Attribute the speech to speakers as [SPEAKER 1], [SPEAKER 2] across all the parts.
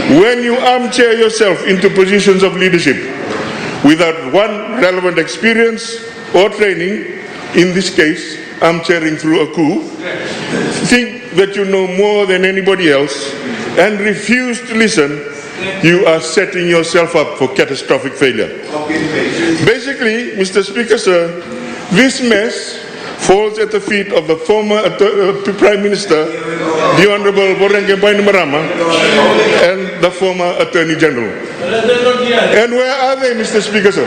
[SPEAKER 1] When you armchair yourself into positions of leadership without one relevant experience or training, in this case, armchairing through a coup, think that you know more than anybody else and refuse to listen, you are setting yourself up for catastrophic failure. Basically, Mr. Speaker, sir, this mess falls at the feet of the former Prime Minister, the Honorable Borenge Bainimarama, and the former Attorney General. And where are they, Mr. Speaker, sir?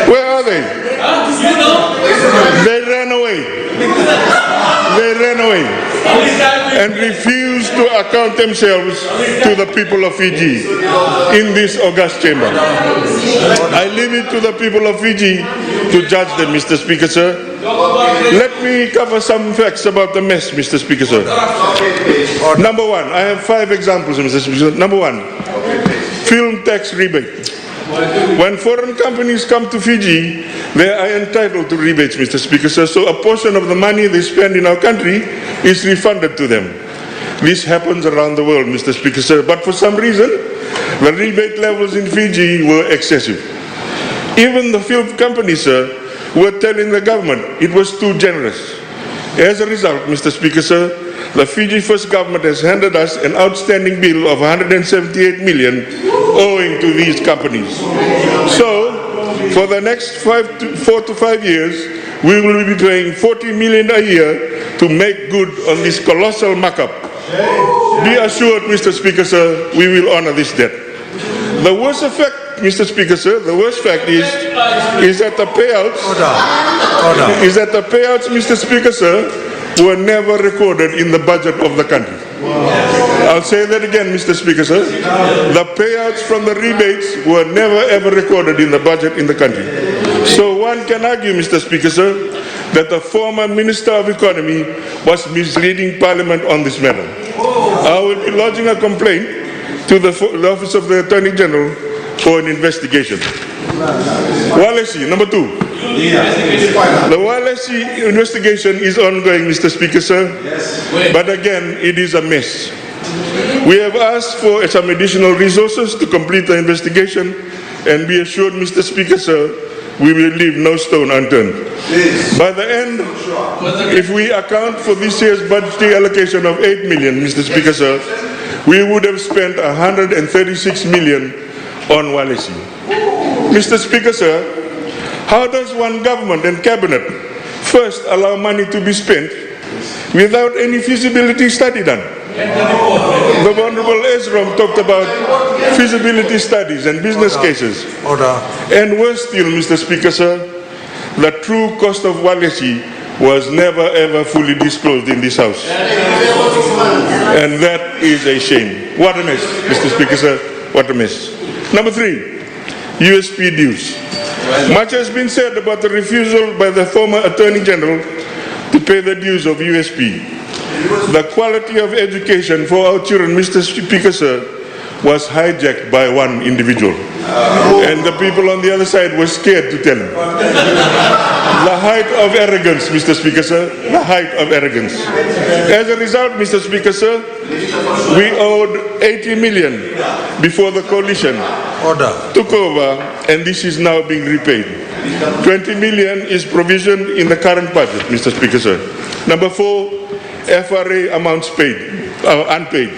[SPEAKER 1] Where are they? They ran away. They ran away and refused to account themselves to the people of Fiji in this august chamber. I leave it to the people of Fiji to judge them, Mr. Speaker, sir. Let me cover some facts about the mess, Mr. Speaker, sir. Number one, I have 5 examples, Mr. Speaker. Number one, film tax rebate. When foreign companies come to Fiji, they are entitled to rebates, Mr. Speaker, sir. So a portion of the money they spend in our country is refunded to them. This happens around the world, Mr. Speaker, sir. But for some reason, the rebate levels in Fiji were excessive. Even the film companies, sir, were telling the government it was too generous. As a result, Mr. Speaker, sir, the FijiFirst Government has handed us an outstanding bill of 178 million owing to these companies. So, for the next 4 to 5 years, we will be paying 40 million a year to make good on this colossal markup. Be assured, Mr. Speaker, sir, we will honor this debt. The worst effect, Mr. Speaker, sir, the worst fact is that the payouts, Mr. Speaker, sir, were never recorded in the budget of the country. I'll say that again, Mr. Speaker, sir. The payouts from the rebates were never ever recorded in the budget in the country. So one can argue, Mr. Speaker, sir, that the former Minister of Economy was misleading Parliament on this matter. I will be lodging a complaint to the Office of the Attorney General for an investigation. Walesi, number 2. The Walesi investigation is ongoing, Mr. Speaker, sir. But again, it is a mess. We have asked for some additional resources to complete the investigation, and be assured, Mr. Speaker, sir, we will leave no stone unturned. By the end, if we account for this year's budgetary allocation of 8 million, Mr. Speaker, sir, we would have spent 136 million on Walesi. Mr. Speaker, sir, how does one government and cabinet first allow money to be spent without any feasibility study done? The Honorable Ezrom talked about feasibility studies and business cases. And worse still, Mr. Speaker, sir, the true cost of Walesi was never ever fully disclosed in this House. And that is a shame. What a mess, Mr. Speaker, sir. What a mess. Number 3, USP dues. Much has been said about the refusal by the former Attorney General to pay the dues of USP. The quality of education for our children, Mr. Speaker, sir, was hijacked by one individual. And the people on the other side were scared to tell him. The height of arrogance, Mr. Speaker, sir, the height of arrogance. As a result, Mr. Speaker, sir, we owed 80 million before the coalition took over, and this is now being repaid. 20 million is provisioned in the current budget, Mr. Speaker, sir. Number 4, FRA amounts paid, unpaid.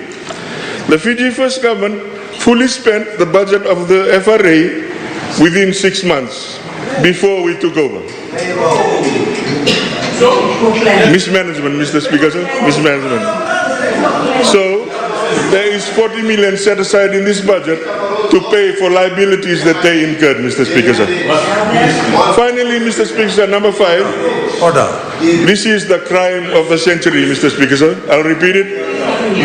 [SPEAKER 1] The FijiFirst Government fully spent the budget of the FRA within 6 months before we took over. Mismanagement, Mr. Speaker, sir, mismanagement. So, there is 40 million set aside in this budget to pay for liabilities that they incurred, Mr. Speaker, sir. Finally, Mr. Speaker, sir, number 5. This is the crime of the century, Mr. Speaker, sir. I'll repeat it.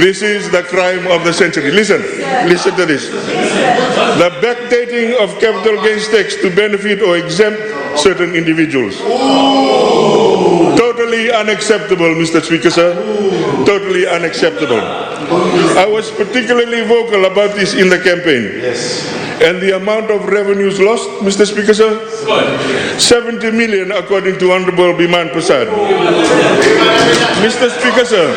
[SPEAKER 1] This is the crime of the century. Listen to this. The backdating of capital gains tax to benefit or exempt certain individuals. Totally unacceptable, Mr. Speaker, sir. Totally unacceptable. I was particularly vocal about this in the campaign.
[SPEAKER 2] Yes.
[SPEAKER 1] And the amount of revenues lost, Mr. Speaker, sir? 70 million according to Honorable Biman Prasad. Mr. Speaker, sir,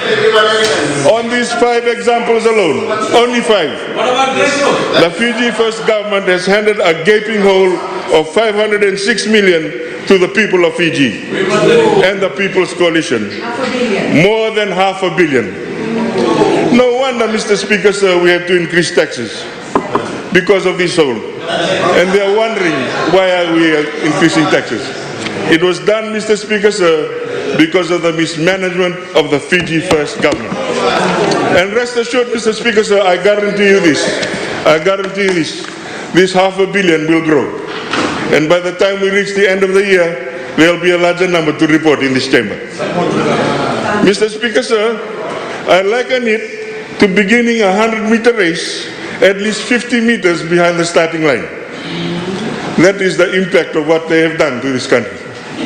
[SPEAKER 1] on these 5 examples alone, only 5, the FijiFirst Government has handed a gaping hole of 506 million to the people of Fiji and the People's Coalition. More than $500 million. No wonder, Mr. Speaker, sir, we have to increase taxes because of this hole. And they are wondering why are we increasing taxes. It was done, Mr. Speaker, sir, because of the mismanagement of the FijiFirst Government. And rest assured, Mr. Speaker, sir, I guarantee you this. This $500 million will grow. And by the time we reach the end of the year, there will be a larger number to report in this chamber. Mr. Speaker, sir, I liken it to beginning a 100-meter race at least 50 meters behind the starting line. That is the impact of what they have done to this country.